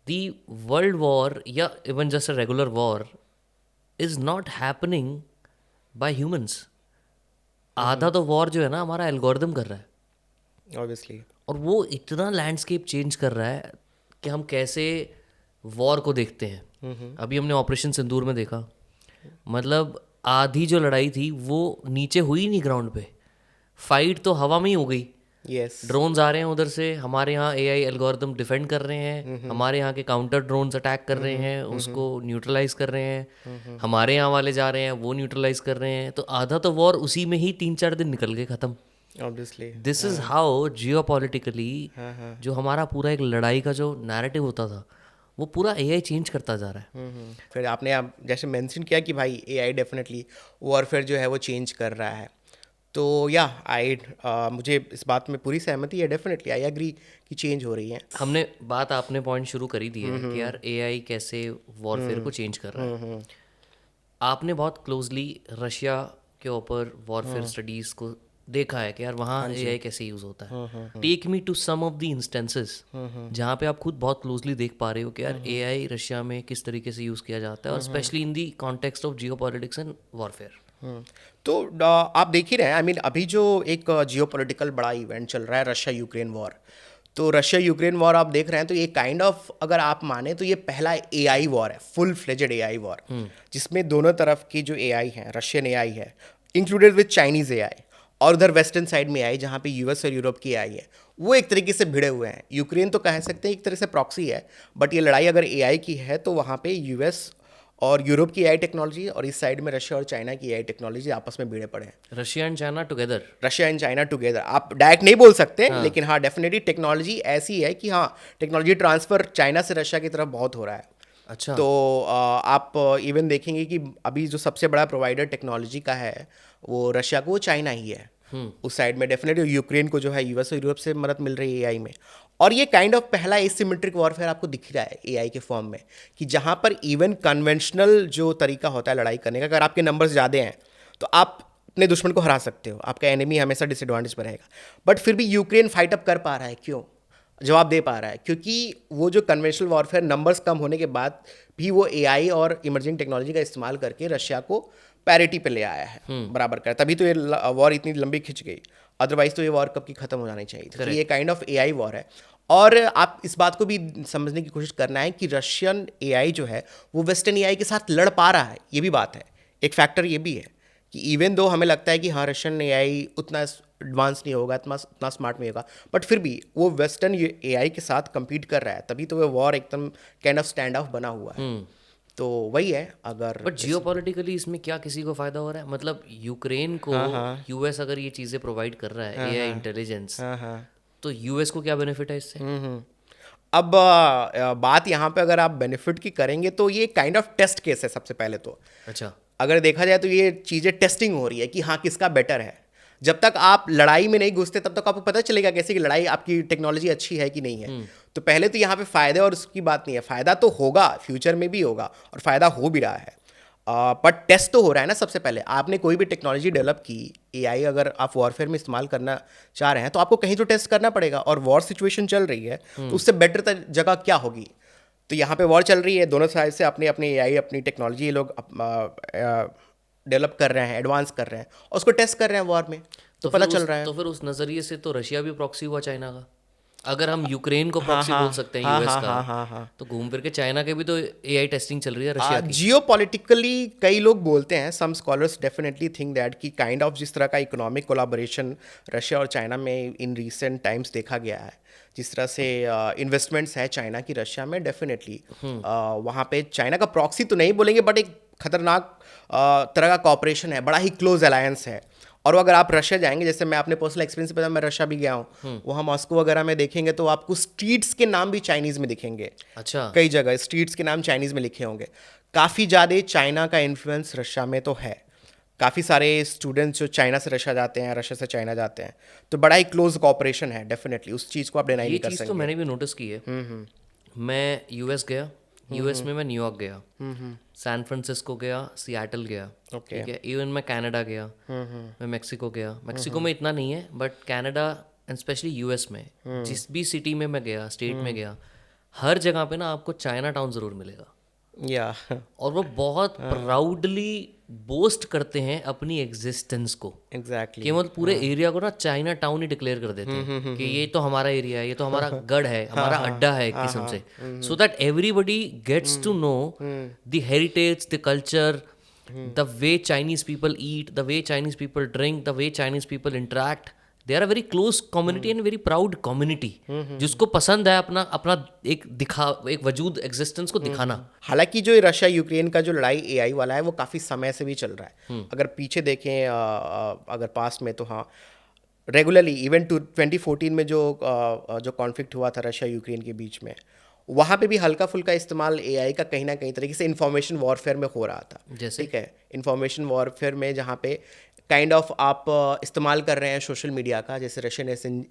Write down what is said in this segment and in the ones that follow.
the world war या even just a regular war is not happening by humans. आधा तो war जो है ना हमारा एल्गोरिदम कर रहा है, ऑब्वियसली। और वो इतना लैंडस्केप चेंज कर रहा है कि हम कैसे वॉर को देखते हैं। अभी हमने ऑपरेशन सिंदूर में देखा, मतलब आधी जो लड़ाई थी वो नीचे हुई नहीं ग्राउंड पे, फाइट तो हवा में ही हो गई। यस। ड्रोन्स आ रहे हैं उधर से, हमारे यहाँ एआई एल्गोरिदम डिफेंड कर रहे हैं, हमारे यहाँ के काउंटर ड्रोन्स अटैक कर रहे हैं, उसको न्यूट्रलाइज कर रहे हैं, हमारे यहाँ वाले जा रहे हैं वो न्यूट्रलाइज कर रहे हैं, तो आधा तो वॉर उसी में ही 3-4 दिन निकल गए ख़त्म। Obviously. This is how geopolitically हाँ हाँ। जो हमारा पूरा एक लड़ाई का जो नैरेटिव होता था वो पूरा एआई चेंज करता जा रहा है। फिर आपने आप जैसे मेंशन किया कि भाई एआई डेफिनेटली वॉरफेयर जो है वो चेंज कर रहा है, तो या आई मुझे इस बात में पूरी सहमति है। डेफिनेटली आई एग्री कि चेंज हो रही है। हमने बात, आपने पॉइंट शुरू करी दी है कि यार एआई कैसे वॉरफेयर को चेंज कर रहा है। आपने बहुत क्लोजली रशिया के ऊपर वॉरफेयर स्टडीज को देखा है कि यार वहाँ एआई कैसे यूज़ होता है। Take me to some of the instances जहाँ पे आप खुद बहुत क्लोजली देख पा रहे हो कि यार एआई रशिया में किस तरीके से यूज़ किया जाता है, और specially in the context of Jio politics and warfare. तो आप देख ही रहे हैं, आई मीन अभी जो एक जियोपॉलिटिकल बड़ा इवेंट चल रहा है रशिया यूक्रेन वॉर, तो रशिया यूक्रेन वॉर आप देख रहे हैं, तो ये काइंड ऑफ अगर आप माने तो ये पहला एआई वॉर है, फुल फ्लेजेड एआई वॉर, जिसमें दोनों तरफ की जो एआई है, रशियन एआई है इंक्लूडेड विद चाइनीज एआई, और उधर वेस्टर्न साइड में एआई जहाँ पे यूएस और यूरोप की एआई है, वो एक तरीके से भिड़े हुए हैं। यूक्रेन तो कह सकते हैं एक तरह से प्रॉक्सी है, बट ये लड़ाई अगर एआई की है तो वहाँ पे यूएस और यूरोप की एआई टेक्नोलॉजी और इस साइड में रशिया और चाइना की एआई टेक्नोलॉजी आपस में भिड़े पड़े हैं। Russia and China together. Russia and China together आप डायरेक्ट नहीं बोल सकते, लेकिन हाँ डेफिनेटली टेक्नोलॉजी ऐसी है कि हाँ टेक्नोलॉजी ट्रांसफर चाइना से रशिया की तरफ बहुत हो रहा है। अच्छा। तो आप इवन देखेंगे कि अभी जो सबसे बड़ा प्रोवाइडर टेक्नोलॉजी का है वो रशिया को, वो चाइना ही है। उस साइड में डेफिनेटली यूक्रेन को जो है यूएस और यूरोप से मदद मिल रही है एआई में। और ये काइंड ऑफ पहला एसिमेट्रिक वॉरफेयर आपको दिख रहा है एआई के फॉर्म में, कि जहाँ पर इवन कन्वेंशनल जो तरीका होता है लड़ाई करने का, अगर आपके नंबर्स ज़्यादा हैं तो आप अपने दुश्मन को हरा सकते हो, आपका एनिमी हमेशा डिसएडवांटेज पर रहेगा। बट फिर भी यूक्रेन फाइट अप कर पा रहा है, क्यों? जवाब दे पा रहा है क्योंकि वो जो कन्वेंशनल वॉरफेयर नंबर्स कम होने के बाद भी वो एआई और इमर्जिंग टेक्नोलॉजी का इस्तेमाल करके रशिया को पैरिटी पे ले आया है, बराबर कर, तभी तो ये वॉर इतनी लंबी खिंच गई। अदरवाइज तो ये वॉर कब की खत्म हो जानी चाहिए थी। तो ये काइंड ऑफ एआई वॉर है। और आप इस बात को भी समझने की कोशिश करना है कि रशियन एआई जो है वो वेस्टर्न एआई के साथ लड़ पा रहा है, ये भी बात है। एक फैक्टर ये भी है कि इवन दो हमें लगता है कि हाँ रशियन एआई उतना एडवांस नहीं होगा, उतना स्मार्ट नहीं होगा, बट फिर भी वो वेस्टर्न एआई के साथ compete कर रहा है, तभी तो वो वॉर एकदम काइंड ऑफ स्टैंड ऑफ बना हुआ है। तो वही है। अगर बट जियोपॉलिटिकली इसमें क्या किसी को फायदा हो रहा है? मतलब यूक्रेन को यूएस अगर ये चीज़ें प्रोवाइड कर रहा है, एआई इंटेलिजेंस, हाँ हाँ। तो यूएस को क्या बेनिफिट है इससे? अब बात यहाँ पे अगर आप बेनिफिट की करेंगे तो ये काइंड ऑफ टेस्ट केस है सबसे पहले तो। अच्छा। अगर देखा जाए तो ये चीज़ें टेस्टिंग हो रही है कि हाँ किसका बेटर है। जब तक आप लड़ाई में नहीं घुसते तब तक आपको पता चलेगा कैसे कि लड़ाई आपकी टेक्नोलॉजी अच्छी है कि नहीं है। तो पहले तो यहाँ पे फ़ायदे और उसकी बात नहीं है, फ़ायदा तो होगा, फ्यूचर में भी होगा और फ़ायदा हो भी रहा है। बट टेस्ट तो हो रहा है ना। सबसे पहले आपने कोई भी टेक्नोलॉजी डेवलप की, एआई अगर आप वॉरफेयर में इस्तेमाल करना चाह रहे हैं तो आपको कहीं तो टेस्ट करना पड़ेगा, और वॉर सिचुएशन चल रही है तो उससे बेटर जगह क्या होगी? तो यहाँ पे वॉर चल रही है, दोनों साइड से अपने अपने एआई अपनी टेक्नोलॉजी ये लोग डेवलप कर रहे हैं, एडवांस कर रहे हैं और उसको टेस्ट कर रहे हैं वॉर में, तो पता चल रहा है। तो फिर उस नज़रिए से तो रशिया भी प्रॉक्सी हुआ चाइना का। अगर हम यूक्रेन को हाँ प्रॉक्सी हाँ बोल सकते हैं हाँ यूएस हाँ का, हाँ हाँ हाँ। तो घूम फिर के चाइना के भी तो एआई टेस्टिंग चल रही है रशिया की। जियो पॉलिटिकली कई लोग बोलते हैं, some scholars definitely think that कि काइंड ऑफ जिस तरह का इकोनॉमिक कोलाबोरेशन रशिया और चाइना में इन रीसेंट टाइम्स देखा गया है, जिस तरह से इन्वेस्टमेंट्स है चाइना की रशिया में, डेफिनेटली वहाँ पे चाइना का प्रॉक्सी तो नहीं बोलेंगे बट एक खतरनाक तरह का कॉपरेशन है, बड़ा ही क्लोज अलायंस है। और अगर आप रशिया जाएंगे, जैसे मैं अपने पर्सनल एक्सपीरियंस पे मैं रशिया भी गया हूँ, वहाँ मॉस्को वगैरह में देखेंगे तो आपको स्ट्रीट्स के नाम भी चाइनीज़ में दिखेंगे। अच्छा। कई जगह स्ट्रीट्स के नाम चाइनीज़ में लिखे होंगे। काफ़ी ज़्यादा चाइना का इन्फ्लुएंस रशिया में तो है। काफ़ी सारे स्टूडेंट्स जो चाइना से रशिया जाते हैं, रशिया से चाइना जाते हैं, तो बड़ा ही क्लोज कॉपरेशन है। डेफिनेटली उस चीज़ को आप डिनाई ये नहीं कर चीज़ तो सकेंगे। मैंने भी नोटिस की है। मैं यूएस गया, यूएस में मैं न्यूयॉर्क गया, सैन फ्रांसिस्को गया, सियाटल गया, ठीक है। इवन मैं कनाडा गया, मैं मेक्सिको गया। मेक्सिको में इतना नहीं है, but Canada and specially US में जिस भी सिटी में मैं गया, स्टेट में गया, हर जगह पे ना आपको चाइना टाउन ज़रूर मिलेगा, या और वो बहुत प्राउडली बोस्ट करते हैं अपनी एग्जिस्टेंस को, एग्जैक्टली कि मतलब पूरे एरिया को ना चाइना टाउन ही डिक्लेयर कर देते हैं कि ये तो हमारा एरिया है, ये तो हमारा गढ़ है, हमारा अड्डा है एक किस्म से, so that everybody gets to know the heritage, the culture, the way Chinese people eat, the way Chinese people drink, the way Chinese people interact. They are a very close community and very proud community, जिसको पसंद है अपना अपना एक वजूद existence को दिखाना। हालांकि जो ये रशिया यूक्रेन का जो लड़ाई एआई वाला है वो काफ़ी समय से भी चल रहा है। अगर पीछे देखें अगर पास्ट में, तो हाँ रेगुलरली इवन 2014 में जो कॉन्फ्लिक्ट हुआ था रशिया यूक्रेन के बीच में, वहाँ पे भी हल्का फुल्का इस्तेमाल एआई का कहीं ना कहीं तरीके से इंफॉर्मेशन वॉरफेयर में हो रहा था। जैसे? ठीक है, इंफॉर्मेशन वॉरफेयर में जहाँ पे काइंड ऑफ आप इस्तेमाल कर रहे हैं सोशल मीडिया का, जैसे रशियन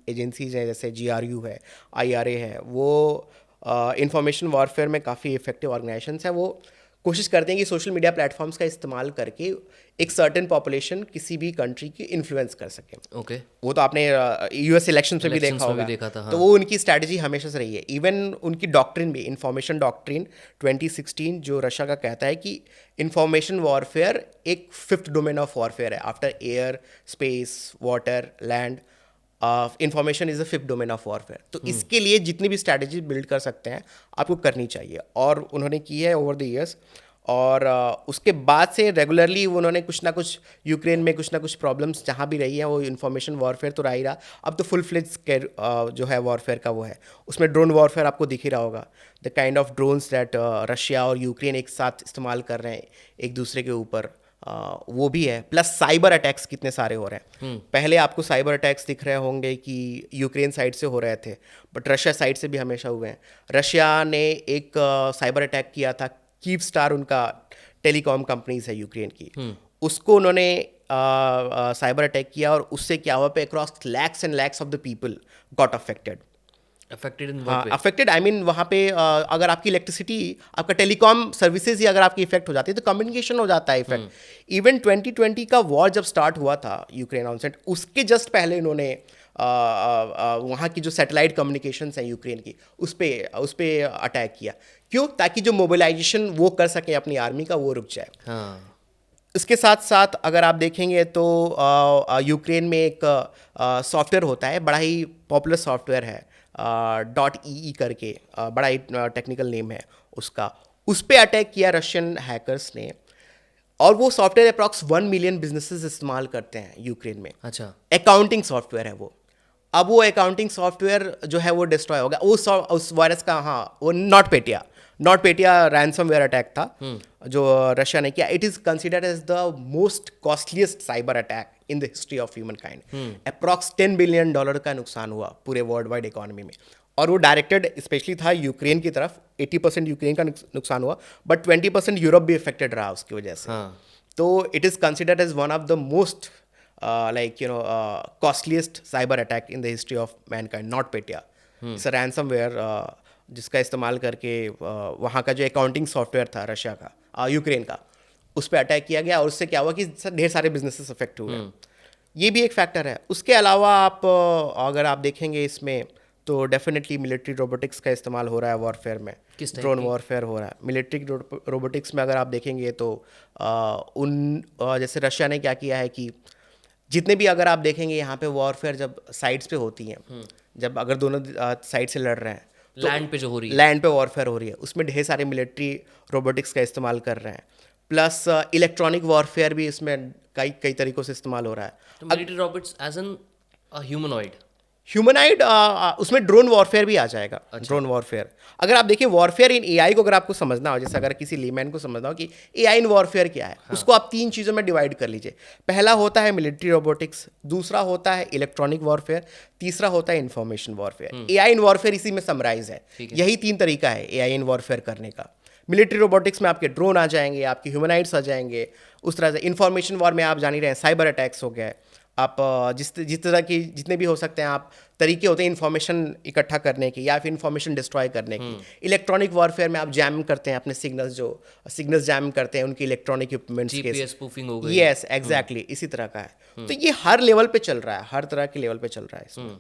एजेंसीज हैं, जैसे GRU है, IRA है, वो इंफॉर्मेशन वॉरफेयर में काफ़ी इफेक्टिव ऑर्गेनाइजेशंस हैं। वो कोशिश करते हैं कि सोशल मीडिया प्लेटफॉर्म्स का इस्तेमाल करके एक सर्टेन पॉपुलेशन किसी भी कंट्री की इन्फ्लुएंस कर सकें। ओके, वो तो आपने US इलेक्शन में भी देखा Elections में भी होगा। देखा था, हाँ। तो वो उनकी स्ट्रैटेजी हमेशा से रही है। इवन उनकी डॉक्ट्रिन भी, इंफॉर्मेशन डॉक्ट्रिन 2016 जो रशिया का कहता है कि इंफॉर्मेशन वॉरफेयर एक फिफ्थ डोमेन ऑफ वॉरफेयर है, after air, space, water, land, information is the fifth domain of warfare. तो इसके लिए जितनी भी स्ट्रैटेजी बिल्ड कर सकते हैं आपको करनी चाहिए, और उन्होंने की है ओवर द ईयर्स। और उसके बाद से रेगुलरली उन्होंने कुछ ना कुछ यूक्रेन में कुछ ना कुछ प्रॉब्लम्स जहाँ भी रही हैं, वो इन्फॉर्मेशन वॉरफेयर तो रहा ही रहा। अब तो फुल फ्लेज जो है वॉरफेयर का वो है, उसमें ड्रोन वॉरफेयर आपको दिख ही रहा होगा, the kind of drones that Russia और यूक्रेन एक साथ इस्तेमाल कर रहे हैं एक दूसरे के ऊपर, वो भी है। प्लस साइबर अटैक्स कितने सारे हो रहे हैं। पहले आपको साइबर अटैक्स दिख रहे होंगे कि यूक्रेन साइड से हो रहे थे, बट रशिया साइड से भी हमेशा हुए हैं। रशिया ने एक साइबर अटैक किया था, कीव स्टार उनका टेलीकॉम कंपनीज है यूक्रेन की, उसको उन्होंने साइबर अटैक किया, और उससे क्या हुआ पे across lakhs and lakhs of the people got affected. Affected in हाँ, अफेक्टेड आई मीन वहाँ पे अगर आपकी इलेक्ट्रिसिटी, आपका टेलीकॉम सर्विसेज ही अगर आपकी इफेक्ट हो जाती है तो कम्युनिकेशन हो जाता है इफेक्ट। इवन 2020 का वॉर जब स्टार्ट हुआ था यूक्रेन ऑनसेट, उसके जस्ट पहले इन्होंने वहाँ की जो सैटेलाइट कम्युनिकेशंस हैं यूक्रेन की, उस पर अटैक किया। क्यों? ताकि जो मोबिलाइजेशन वो कर सके अपनी आर्मी का, वो रुक जाए। हाँ, इसके साथ साथ अगर आप देखेंगे तो यूक्रेन में एक सॉफ्टवेयर होता है, बड़ा ही पॉपुलर सॉफ्टवेयर है, .ee करके, बड़ा ही टेक्निकल नेम है उसका। उस पर अटैक किया रशियन हैकर्स ने, और वो सॉफ्टवेयर अप्रॉक्स 1 मिलियन बिजनेसेस इस्तेमाल करते हैं यूक्रेन में। अच्छा, अकाउंटिंग सॉफ्टवेयर है वो। अब वो अकाउंटिंग सॉफ्टवेयर जो है वो डिस्ट्रॉय हो गया उस वायरस का। हाँ, वो नॉट पेटिया रैंसमवेयर अटैक था जो रशिया ने किया। It is considered as the most costliest cyber attack in the history of humankind. Approx $10 billion का नुकसान हुआ पूरे वर्ल्ड वाइड इकोनॉमी में, और वो डायरेक्टेड स्पेशली था यूक्रेन की तरफ। 80% यूक्रेन का नुकसान हुआ, बट 20% यूरोप भी अफेक्टेड रहा उसकी वजह से। हाँ, तो it is considered as one of the most costliest cyber attack in the history of mankind, not Petya. It's a ransomware जिसका इस्तेमाल करके वहाँ का जो अकाउंटिंग सॉफ्टवेयर था रशिया का, यूक्रेन का, उस पर अटैक किया गया, और उससे क्या हुआ कि ढेर सारे बिजनेसेस अफेक्ट हुए। ये भी एक फैक्टर है। उसके अलावा आप अगर आप देखेंगे इसमें, तो डेफिनेटली मिलिट्री रोबोटिक्स का इस्तेमाल हो रहा है वॉरफेयर में। किस टाइप ड्रोन की? वॉरफेयर हो रहा है मिलिट्री रोबोटिक्स में। अगर आप देखेंगे तो जैसे रशिया ने क्या किया है कि जितने भी, अगर आप देखेंगे यहाँ पे वॉरफेयर जब साइड्स पे होती हैं, जब अगर दोनों साइड से लड़ रहे हैं, लैंड पे जो हो रही है, लैंड पे वॉरफेयर हो रही है, उसमें ढेर सारे मिलिट्री रोबोटिक्स का इस्तेमाल कर रहे हैं। प्लस इलेक्ट्रॉनिक वॉरफेयर भी इसमें कई तरीकों से इस्तेमाल हो रहा है। तो military robots as an humanoid. Humanoid, उसमें ड्रोन वॉरफेयर भी आ जाएगा। ड्रोन वॉरफेयर, अगर आप देखिए वॉरफेयर इन एआई को अगर आपको समझना हो, जैसे अगर किसी लीमैन को समझना हो कि एआई इन वॉरफेयर क्या है, उसको आप 3 चीज़ों में डिवाइड कर लीजिए। पहला होता है मिलिट्री रोबोटिक्स, दूसरा होता है इलेक्ट्रॉनिक वॉरफेयर, तीसरा होता है information warfare. AI in warfare इसी में समराइज है। यही 3 तरीका है एआई इन वॉरफेयर करने का। मिलिट्री रोबोटिक्स में आपके ड्रोन आ जाएंगे, आपके ह्यूमनाइड्स आ जाएंगे। उस तरह से इंफॉर्मेशन वॉर में आप जान ही रहे हैं, साइबर अटैक्स हो गए। आप जिस तरह की जितने भी हो सकते हैं आप तरीके होते हैं इन्फॉर्मेशन इकट्ठा करने की या फिर इन्फॉर्मेशन डिस्ट्रॉय करने की। इलेक्ट्रॉनिक वॉरफेयर में आप जैम करते हैं अपने सिग्नल्स जैम करते हैं उनके इलेक्ट्रॉनिक इक्विपमेंट्स के। जीपीएस स्पूफिंग हो गई। यस, एग्जैक्टली, इसी तरह का है। तो ये हर लेवल पे चल रहा है, हर तरह के लेवल पे चल रहा है इसमें।